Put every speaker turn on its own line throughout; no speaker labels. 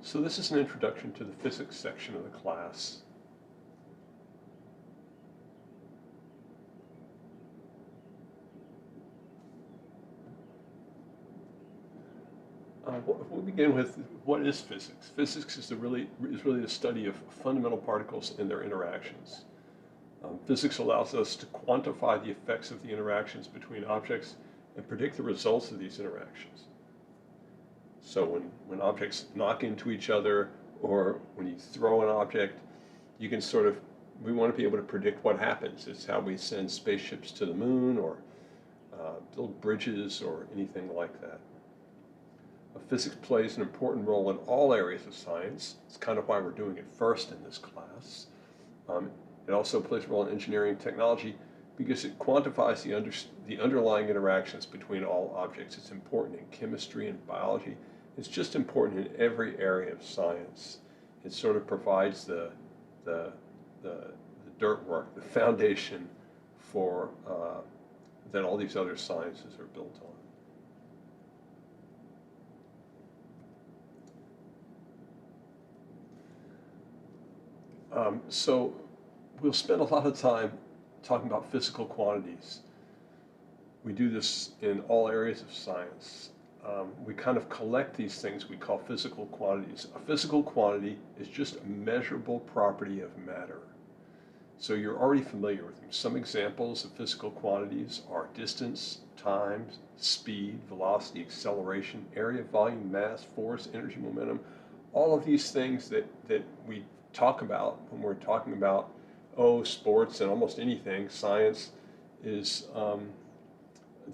So this is an introduction to the physics section of the class. We'll begin with what is physics. Physics is really the study of fundamental particles and their interactions. Physics allows us to quantify the effects of the interactions between objects and predict the results of these interactions. So when objects knock into each other, or when you throw an object, you can we want to be able to predict what happens. It's how we send spaceships to the moon, or build bridges, or anything like that. Physics plays an important role in all areas of science. It's kind of why we're doing it first in this class. It also plays a role in engineering and technology because it quantifies the underlying interactions between all objects. It's important in chemistry and biology. It's just important in every area of science. It sort of provides the dirt work, the foundation for that all these other sciences are built on. So we'll spend a lot of time talking about physical quantities. We do this in all areas of science. We kind of collect these things we call physical quantities. A physical quantity is just a measurable property of matter. So you're already familiar with them. Some examples of physical quantities are distance, time, speed, velocity, acceleration, area, volume, mass, force, energy, momentum. All of these things that we talk about when we're talking about sports and almost anything, science is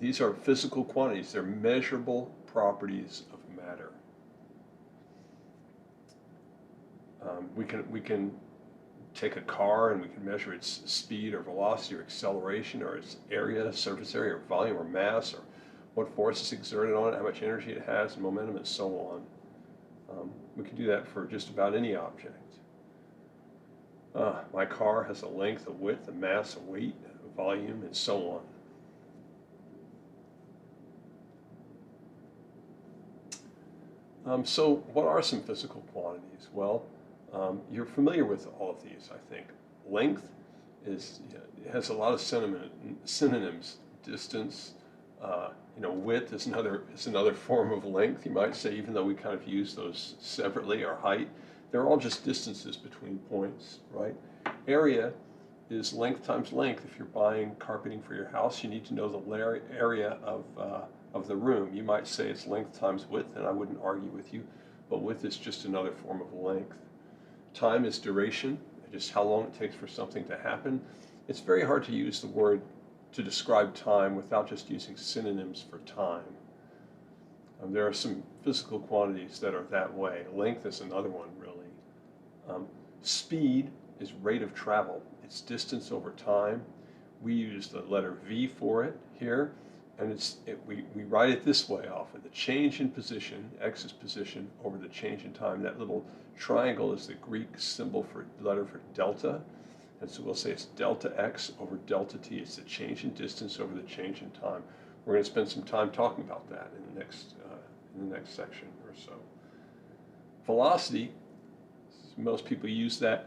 these are physical quantities. They're measurable properties of matter. We can take a car and we can measure its speed or velocity or acceleration or its area, surface area, or volume or mass, or what force is exerted on it, how much energy it has, and momentum, and so on. We can do that for just about any object. My car has a length, a width, a mass, a weight, a volume, and so on. So what are some physical quantities? Well, you're familiar with all of these, I think. Length has a lot of synonyms. Distance, width is another form of length, you might say, even though we kind of use those separately, or height. They're all just distances between points, right? Area is length times length. If you're buying carpeting for your house, you need to know the area of the room. You might say it's length times width, and I wouldn't argue with you, but width is just another form of length. Time is duration, just how long it takes for something to happen. It's very hard to use the word to describe time without just using synonyms for time. There are some physical quantities that are that way. Length is another one, really. Speed is rate of travel. It's distance over time. We use the letter V for it here, and we write it this way often. The change in position, x is position, over the change in time. That little triangle is the Greek letter for delta, and so we'll say it's delta x over delta t. It's the change in distance over the change in time. We're going to spend some time talking about that in the next section or so. Velocity, most people use that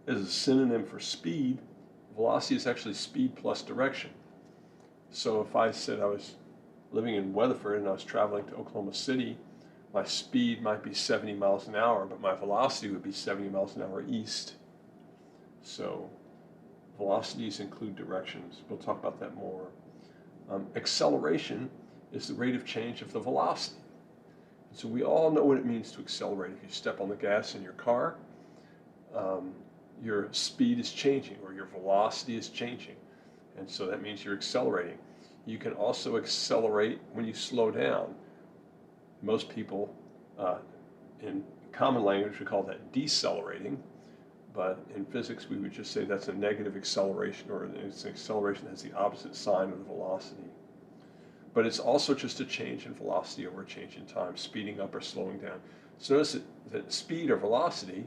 as a synonym for speed. Velocity is actually speed plus direction. So if I said I was living in Weatherford and I was traveling to Oklahoma City, my speed might be 70 miles an hour, but my velocity would be 70 miles an hour east. So velocities include directions. We'll talk about that more. Acceleration is the rate of change of the velocity. So we all know what it means to accelerate. If you step on the gas in your car, your speed is changing, or your velocity is changing. And so that means you're accelerating. You can also accelerate when you slow down. Most people, in common language, would call that decelerating. But in physics, we would just say that's a negative acceleration, or it's an acceleration that has the opposite sign of the velocity. But it's also just a change in velocity over a change in time, speeding up or slowing down. So notice that speed or velocity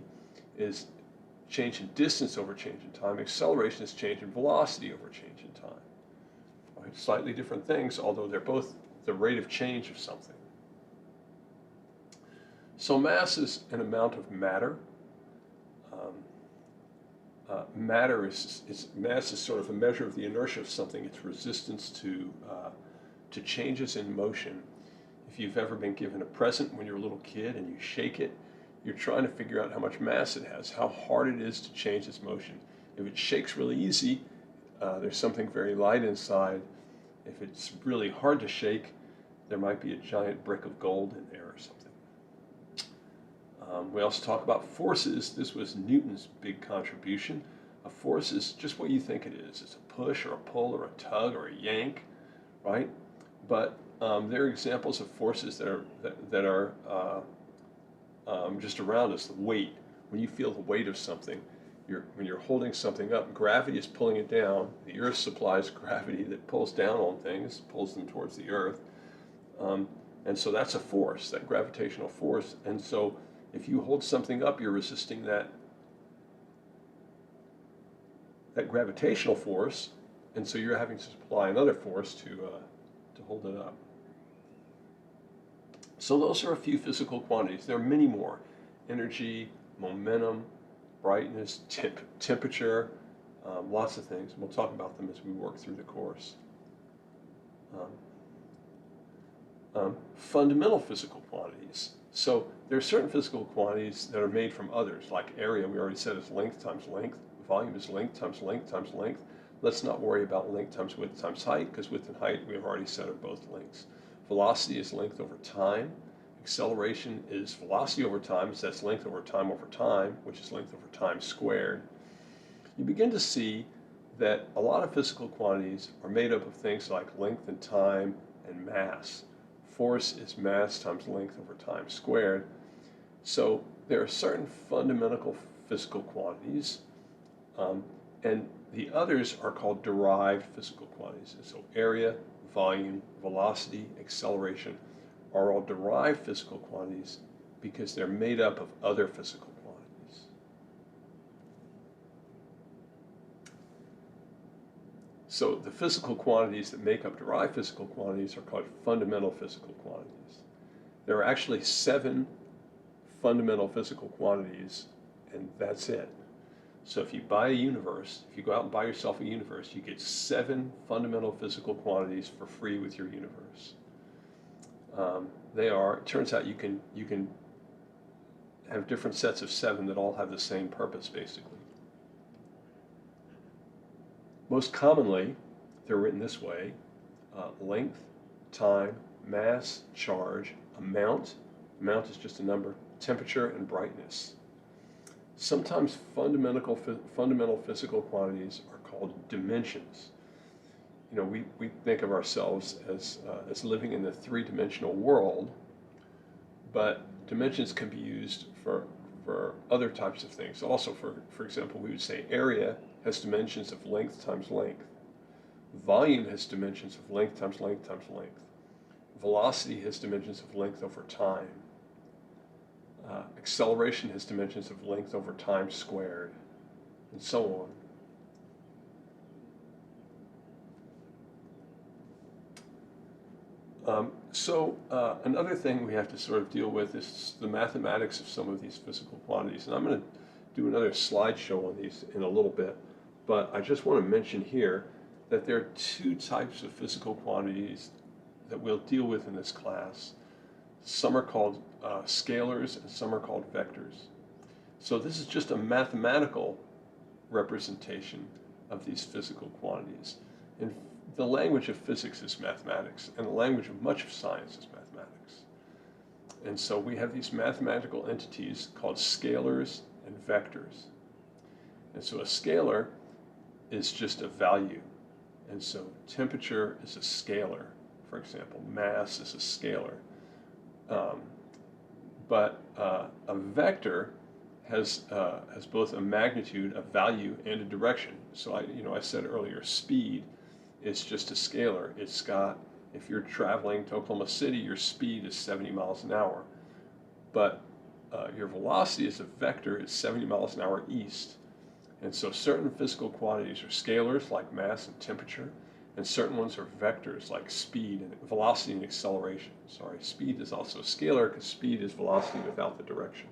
is change in distance over change in time. Acceleration is change in velocity over change in time. Right? Slightly different things, although they're both the rate of change of something. So mass is an amount of matter. Um, mass is sort of a measure of the inertia of something. Its resistance to changes in motion. If you've ever been given a present when you're a little kid and you shake it, you're trying to figure out how much mass it has, how hard it is to change its motion. If it shakes really easy, there's something very light inside. If it's really hard to shake, there might be a giant brick of gold in there or something. We also talk about forces. This was Newton's big contribution. A force is just what you think it is. It's a push or a pull or a tug or a yank, right? But there are examples of forces that are just around us. The weight. When you feel the weight of something, when you're holding something up, gravity is pulling it down. The Earth supplies gravity that pulls down on things, pulls them towards the Earth. And so that's a force, that gravitational force. And so if you hold something up, you're resisting that gravitational force, and so you're having to supply another force to hold it up. So those are a few physical quantities. There are many more: energy, momentum, brightness, temperature, lots of things. We'll talk about them as we work through the course. Fundamental physical quantities. So there are certain physical quantities that are made from others, like area, we already said, is length times length. Volume is length times length times length. Let's not worry about length times width times height, because width and height, we have already said, are both lengths. Velocity is length over time. Acceleration is velocity over time, so that's length over time, which is length over time squared. You begin to see that a lot of physical quantities are made up of things like length and time and mass. Force is mass times length over time squared. So there are certain fundamental physical quantities, and the others are called derived physical quantities. And so area, volume, velocity, acceleration are all derived physical quantities because they're made up of other physical quantities. So the physical quantities that make up derived physical quantities are called fundamental physical quantities. There are actually 7 fundamental physical quantities, and that's it. So if you buy a universe, if you go out and buy yourself a universe, you get 7 fundamental physical quantities for free with your universe. It turns out you can have different sets of 7 that all have the same purpose, basically. Most commonly, they're written this way: length, time, mass, charge, amount is just a number, temperature, and brightness. Sometimes fundamental physical quantities are called dimensions. You know, we think of ourselves as living in the 3-dimensional world, but dimensions can be used for other types of things. Also, for example, we would say area has dimensions of length times length. Volume has dimensions of length times length times length. Velocity has dimensions of length over time. Acceleration has dimensions of length over time squared, and so on. Another thing we have to sort of deal with is the mathematics of some of these physical quantities. And I'm going to do another slideshow on these in a little bit, but I just want to mention here that there are 2 types of physical quantities that we'll deal with in this class. Some are called scalars and some are called vectors. So this is just a mathematical representation of these physical quantities. And the language of physics is mathematics, and the language of much of science is mathematics. And so we have these mathematical entities called scalars and vectors. And so a scalar is just a value. And so temperature is a scalar, for example. Mass is a scalar. But a vector has both a magnitude, a value, and a direction. So I said earlier, speed is just a scalar. It's got, if you're traveling to Oklahoma City, your speed is 70 miles an hour. But your velocity as a vector is 70 miles an hour east. And so certain physical quantities are scalars, like mass and temperature, And certain ones are vectors like speed and velocity and acceleration. Sorry, speed is also a scalar because speed is velocity without the direction.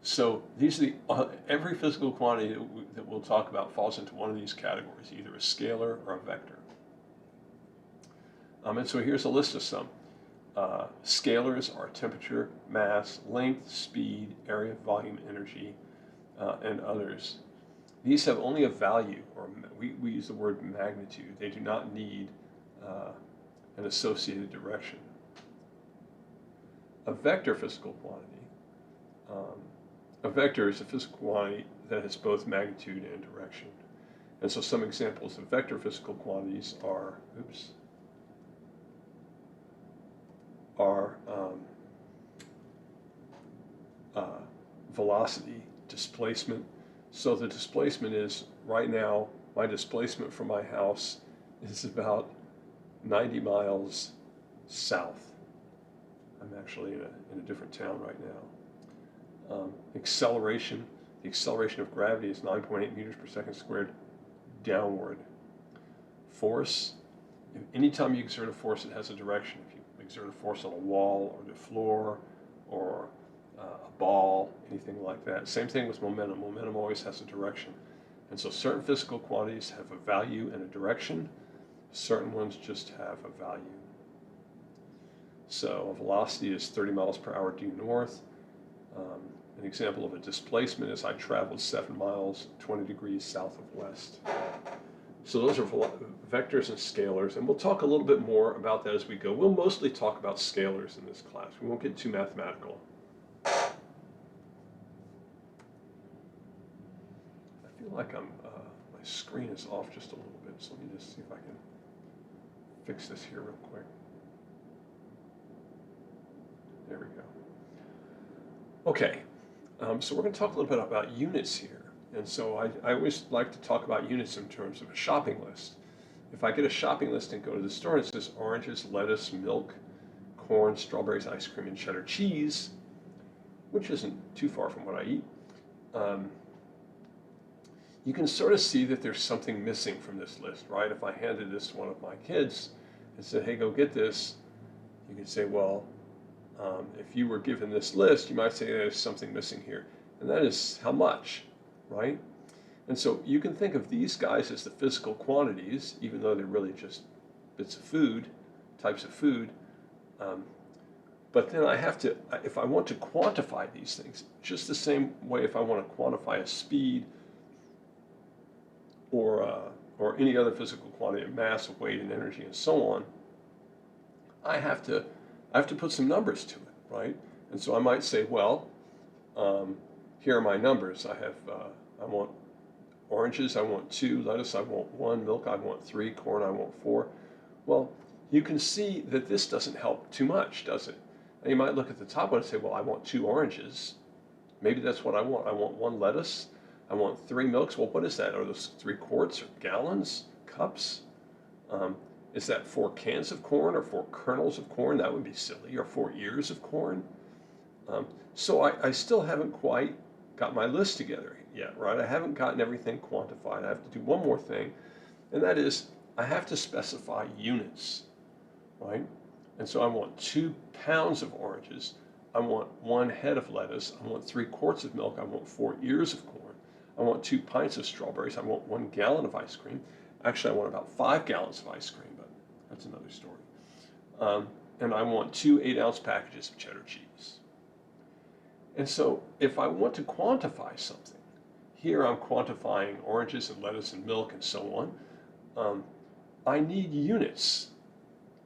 So these are every physical quantity that we'll talk about falls into one of these categories, either a scalar or a vector. And so here's a list of some. Scalars are temperature, mass, length, speed, area, volume, energy, and others. These have only a value, or we use the word magnitude. They do not need an associated direction. A vector physical quantity. A vector is a physical quantity that has both magnitude and direction. And so some examples of vector physical quantities are, velocity, displacement. So the displacement is, right now, my displacement from my house is about 90 miles south. I'm actually in a different town right now. Acceleration, the acceleration of gravity is 9.8 meters per second squared downward. Force, anytime you exert a force, it has a direction. If you exert a force on a wall or the floor or a ball, anything like that. Same thing with momentum. Momentum always has a direction. And so certain physical quantities have a value and a direction. Certain ones just have a value. So a velocity is 30 miles per hour due north. An example of a displacement is I traveled 7 miles, 20 degrees south of west. So those are vectors and scalars, and we'll talk a little bit more about that as we go. We'll mostly talk about scalars in this class. We won't get too mathematical. I feel like my screen is off just a little bit, so let me just see if I can fix this here real quick. There we go. Okay, so we're going to talk a little bit about units here. And so I always like to talk about units in terms of a shopping list. If I get a shopping list and go to the store and it says oranges, lettuce, milk, corn, strawberries, ice cream, and cheddar cheese, which isn't too far from what I eat, you can sort of see that there's something missing from this list, right? If I handed this to one of my kids and said, hey, go get this, you could say, well, if you were given this list, you might say there's something missing here. And that is how much, right? And so you can think of these guys as the physical quantities, even though they're really just bits of food, types of food. But then I have to, if I want to quantify these things, just the same way if I want to quantify a speed or any other physical quantity of mass, of weight, and energy, and so on, I have to put some numbers to it, right? And so I might say, well, here are my numbers. I want oranges, I want 2, lettuce, I want 1, milk, I want 3, corn, I want 4. Well, you can see that this doesn't help too much, does it? And you might look at the top one and say, well, I want 2 oranges. Maybe that's what I want. I want 1 lettuce. I want 3 milks. Well, what is that? Are those 3 quarts or gallons, cups? Is that 4 cans of corn or 4 kernels of corn? That would be silly. Or 4 ears of corn? So I still haven't quite got my list together yet, right? I haven't gotten everything quantified. I have to do one more thing, and that is I have to specify units, right? And so I want 2 pounds of oranges. I want 1 head of lettuce. I want 3 quarts of milk. I want 4 ears of corn. I want 2 pints of strawberries. I want 1 gallon of ice cream. Actually, I want about 5 gallons of ice cream, but that's another story. And I want 2 8-ounce packages of cheddar cheese. And so if I want to quantify something, here I'm quantifying oranges and lettuce and milk and so on, I need units,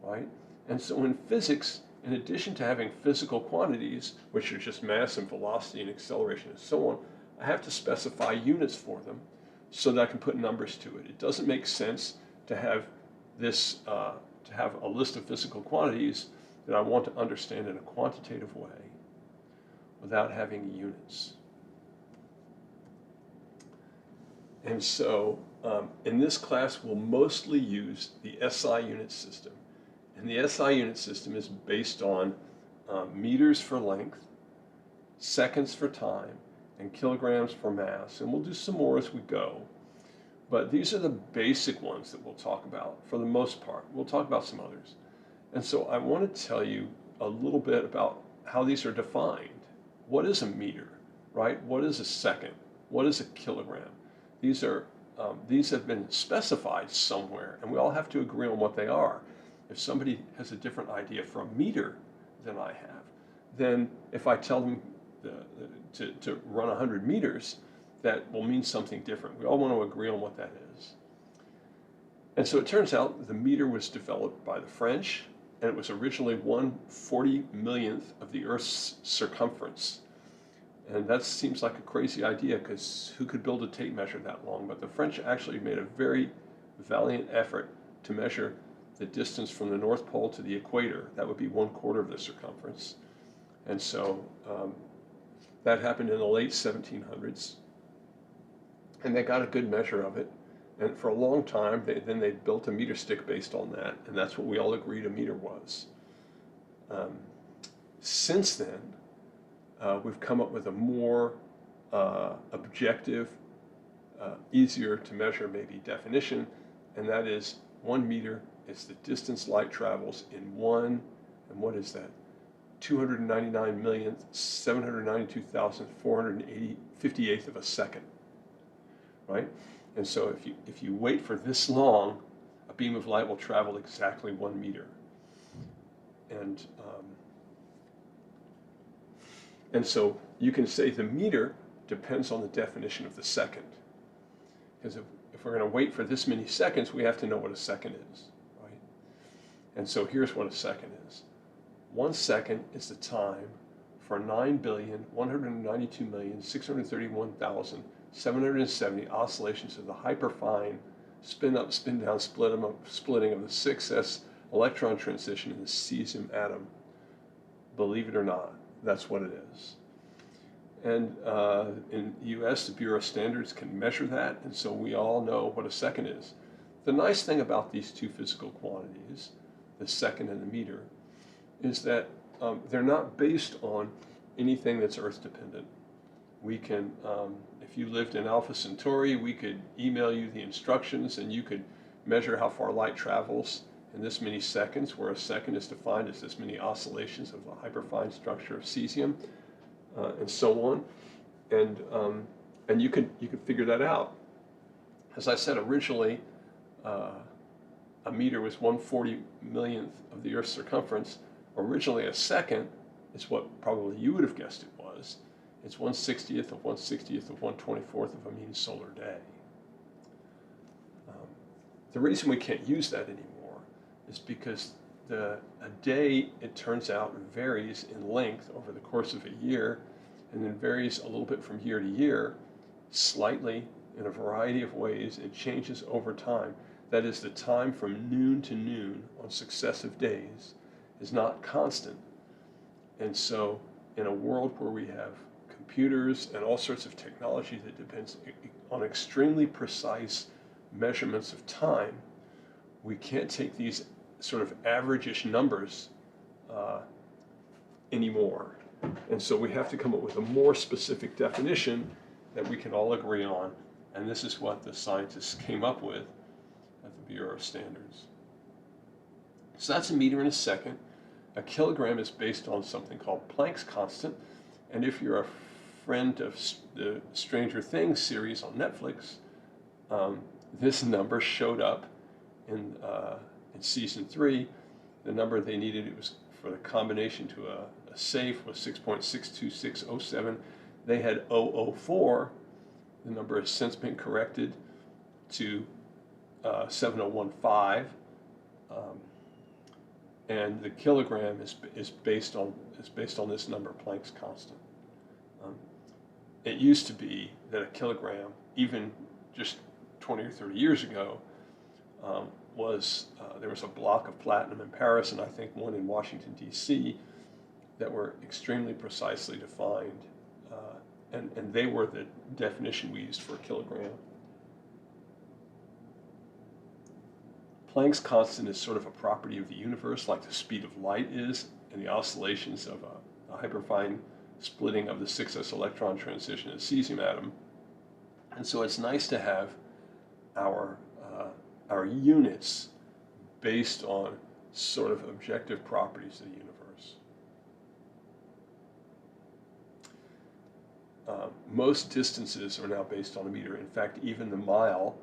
right? And so in physics, in addition to having physical quantities, which are just mass and velocity and acceleration and so on, I have to specify units for them so that I can put numbers to it. It doesn't make sense to have this, to have a list of physical quantities that I want to understand in a quantitative way without having units. And so in this class, we'll mostly use the SI unit system. And the SI unit system is based on meters for length, seconds for time, and kilograms for mass. And we'll do some more as we go. But these are the basic ones that we'll talk about for the most part. We'll talk about some others. And so I want to tell you a little bit about how these are defined. What is a meter, right? What is a second? What is a kilogram? These have been specified somewhere, and we all have to agree on what they are. If somebody has a different idea for a meter than I have, then if I tell them to run 100 meters, that will mean something different. We all want to agree on what that is. And so it turns out the meter was developed by the French, and it was originally 1/40,000,000th of the Earth's circumference. And that seems like a crazy idea, because who could build a tape measure that long? But the French actually made a very valiant effort to measure the distance from the North Pole to the equator. That would be 1/4 of the circumference. And so that happened in the late 1700s. And they got a good measure of it. And for a long time, they built a meter stick based on that. And that's what we all agreed a meter was. Since then, we've come up with a more objective, easier to measure maybe definition, and that is 1 meter is the distance light travels in one, and what is that? 299,792,458th of a second, right? And so if you wait for this long, a beam of light will travel exactly 1 meter. And so you can say the meter depends on the definition of the second. Because if we're going to wait for this many seconds, we have to know what a second is, right? And so here's what a second is. 1 second is the time for 9,192,631,770 oscillations of the hyperfine spin-up, spin-down splitting of the 6s electron transition in the cesium atom. Believe it or not, that's what it is. And in the US, the Bureau of Standards can measure that, and so we all know what a second is. The nice thing about these two physical quantities, the second and the meter, is that they're not based on anything that's Earth dependent. We can, if you lived in Alpha Centauri, we could email you the instructions and you could measure how far light travels in this many seconds, where a second is defined as this many oscillations of the hyperfine structure of cesium, and so on. And you could figure that out. As I said originally, a meter was 1/40,000,000th of the Earth's circumference. Originally, a second is what probably you would have guessed it was. It's 1/60th of 1/60th of 1/24th of a mean solar day. The reason we can't use that anymore is because a day, it turns out, varies in length over the course of a year, and then varies a little bit from year to year, slightly in a variety of ways. It changes over time. That is, the time from noon to noon on successive days is not constant. And so in a world where we have computers and all sorts of technology that depends on extremely precise measurements of time, we can't take these sort of average-ish numbers anymore. And so we have to come up with a more specific definition that we can all agree on. And this is what the scientists came up with at the Bureau of Standards. So that's a meter in a second. A kilogram is based on something called Planck's constant. And if you're a friend of the Stranger Things series on Netflix, this number showed up in season 3. The number they needed, it was for the combination to a safe, was 6.62607. They had 004. The number has since been corrected to 7015. And the kilogram is based on this number, Planck's constant. It used to be that a kilogram, even just 20 or 30 years ago, there was a block of platinum in Paris, and I think one in Washington, D.C., that were extremely precisely defined, and they were the definition we used for a kilogram. Planck's constant is sort of a property of the universe, like the speed of light is, and the oscillations of a hyperfine splitting of the 6s electron transition in a cesium atom. And so it's nice to have our, our units based on sort of objective properties of the universe. Most distances are now based on a meter. In fact, even the mile,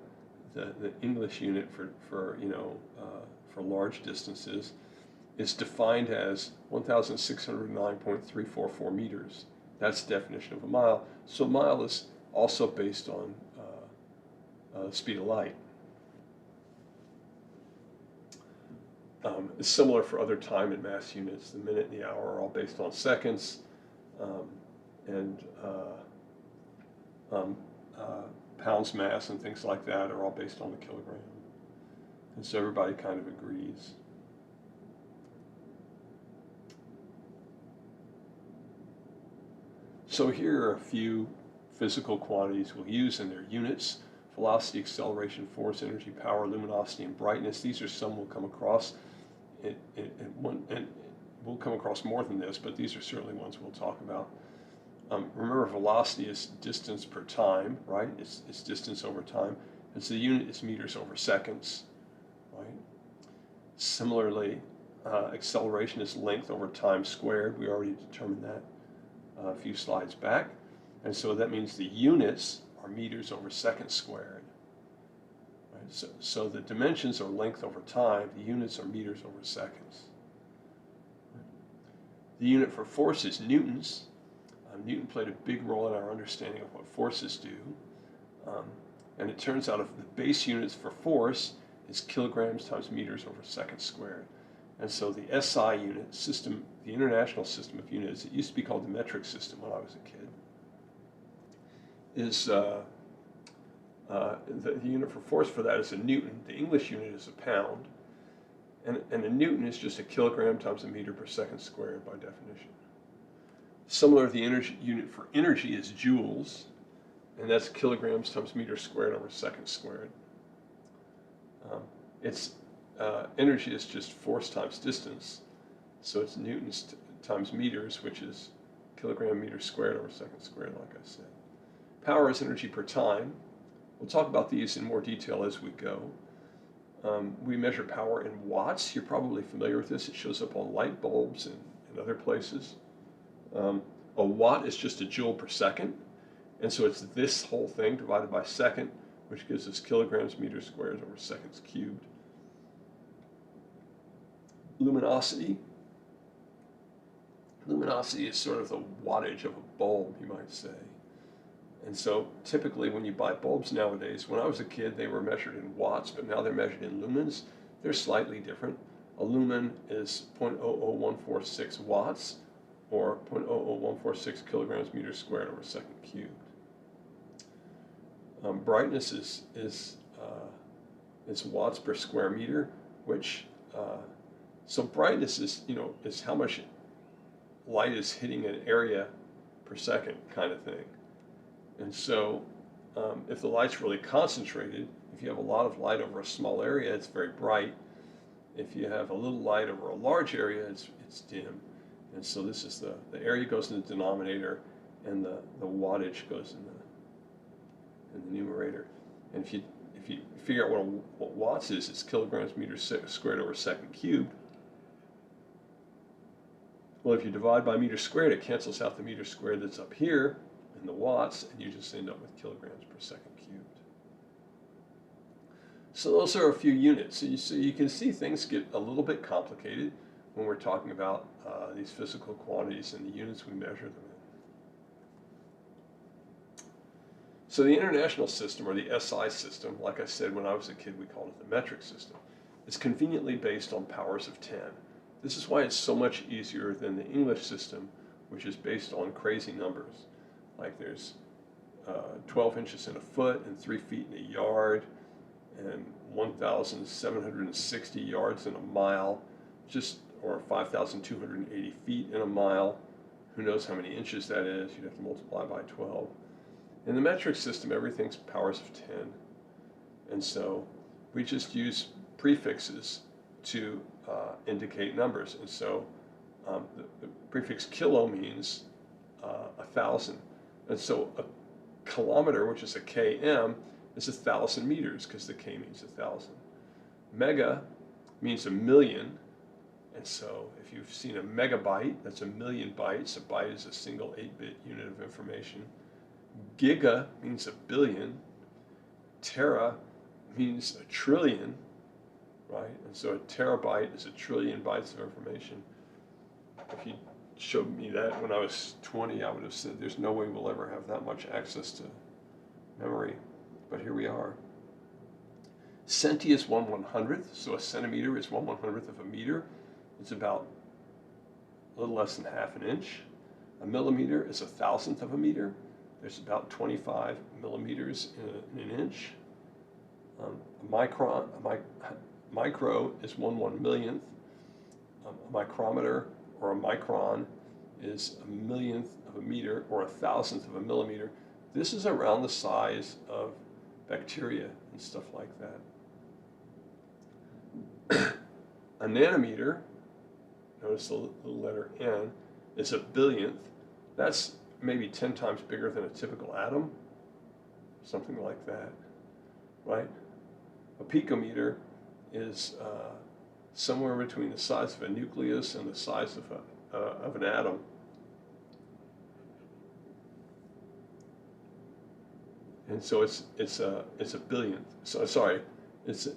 the English unit for large distances, is defined as 1,609.344 meters. That's the definition of a mile. So a mile is also based on speed of light. It's similar for other time and mass units. The minute and the hour are all based on seconds, and pounds mass and things like that are all based on the kilogram. And so everybody kind of agrees. So here are a few physical quantities we'll use in their units: velocity, acceleration, force, energy, power, luminosity, and brightness. These are some we'll come across. And we'll come across more than this, but these are certainly ones we'll talk about. Remember, velocity is distance per time, right? It's distance over time. And so the unit is meters over seconds, right? Similarly, acceleration is length over time squared. We already determined that a few slides back. And so that means the units are meters over seconds squared. Right? So the dimensions are length over time. The units are meters over seconds. Right? The unit for force is newtons. Newton played a big role in our understanding of what forces do. And it turns out if the base units for force is kilograms times meters over seconds squared. And so the SI unit system, the international system of units, it used to be called the metric system when I was a kid, is the unit for force for that is a newton. The English unit is a pound. And a newton is just a kilogram times a meter per second squared by definition. Similar, the energy unit for energy is joules, and that's kilograms times meters squared over seconds squared. Energy is just force times distance, so it's newtons times meters, which is kilogram meters squared over seconds squared, like I said. Power is energy per time. We'll talk about these in more detail as we go. We measure power in watts. You're probably familiar with this. It shows up on light bulbs and other places. A watt is just a joule per second, and so it's this whole thing divided by second, which gives us kilograms meters squared over seconds cubed. Luminosity. Luminosity is sort of the wattage of a bulb, you might say. And so typically when you buy bulbs nowadays, when I was a kid they were measured in watts, but now they're measured in lumens. They're slightly different. A lumen is 0.00146 watts, or 0.00146 kilograms meters squared over second cubed. Brightness is watts per square meter, which so brightness is how much light is hitting an area per second, kind of thing. And so if the light's really concentrated, if you have a lot of light over a small area, it's very bright. If you have a little light over a large area, it's dim. And so this is the area goes in the denominator, and the wattage goes in the numerator. And if you figure out what watts is, it's kilograms meters squared over second cubed. Well, if you divide by meters squared, it cancels out the meters squared that's up here in the watts, and you just end up with kilograms per second cubed. So those are a few units. So you can see things get a little bit complicated when we're talking about these physical quantities and the units we measure them in. So the international system, or the SI system, like I said, when I was a kid we called it the metric system, is conveniently based on powers of 10. This is why it's so much easier than the English system, which is based on crazy numbers. Like there's 12 inches in a foot, and 3 feet in a yard, and 1,760 yards in a mile, or 5,280 feet in a mile. Who knows how many inches that is? You'd have to multiply by 12. In the metric system, everything's powers of 10. And so we just use prefixes to indicate numbers. And so the prefix kilo means 1,000. And so a kilometer, which is a km, is 1,000 meters because the K means 1,000. Mega means a million, and so if you've seen a megabyte, that's a million bytes. A byte is a single 8-bit unit of information. Giga means a billion. Tera means a trillion, right? And so a terabyte is a trillion bytes of information. If you showed me that when I was 20, I would have said there's no way we'll ever have that much access to memory, but here we are. Centi is 1/100th, so a centimeter is 1/100th of a meter. It's about a little less than half an inch. A millimeter is 1,000th of a meter. There's about 25 millimeters in an inch. Micro is 1/1,000,000th. A micrometer or a micron is a millionth of a meter or 1,000th of a millimeter. This is around the size of bacteria and stuff like that. A nanometer, notice the letter N, is a billionth. That's maybe 10 times bigger than a typical atom, something like that, right? A picometer is somewhere between the size of a nucleus and the size of an atom. And so it's a billionth. So sorry, this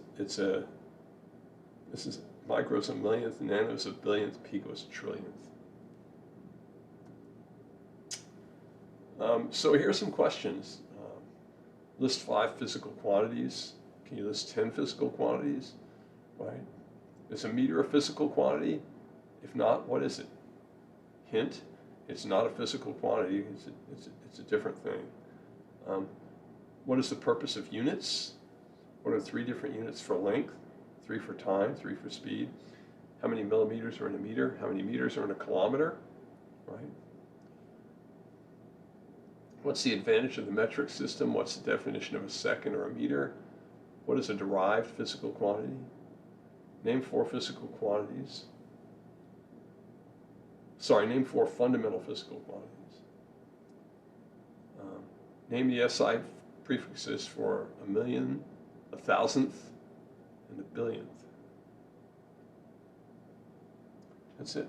is micro's a millionth, nano's a billionth, pico's a trillionth. So here's some questions. List 5 physical quantities. Can you list 10 physical quantities? Right? Is a meter a physical quantity? If not, what is it? Hint, it's not a physical quantity. It's a different thing. What is the purpose of units? What are 3 different units for length? 3 for time, 3 for speed. How many millimeters are in a meter? How many meters are in a kilometer? Right? What's the advantage of the metric system? What's the definition of a second or a meter? What is a derived physical quantity? Name 4 physical quantities. Sorry, name 4 fundamental physical quantities. Name the SI prefixes for a million, 1,000th, and a billionth. That's it.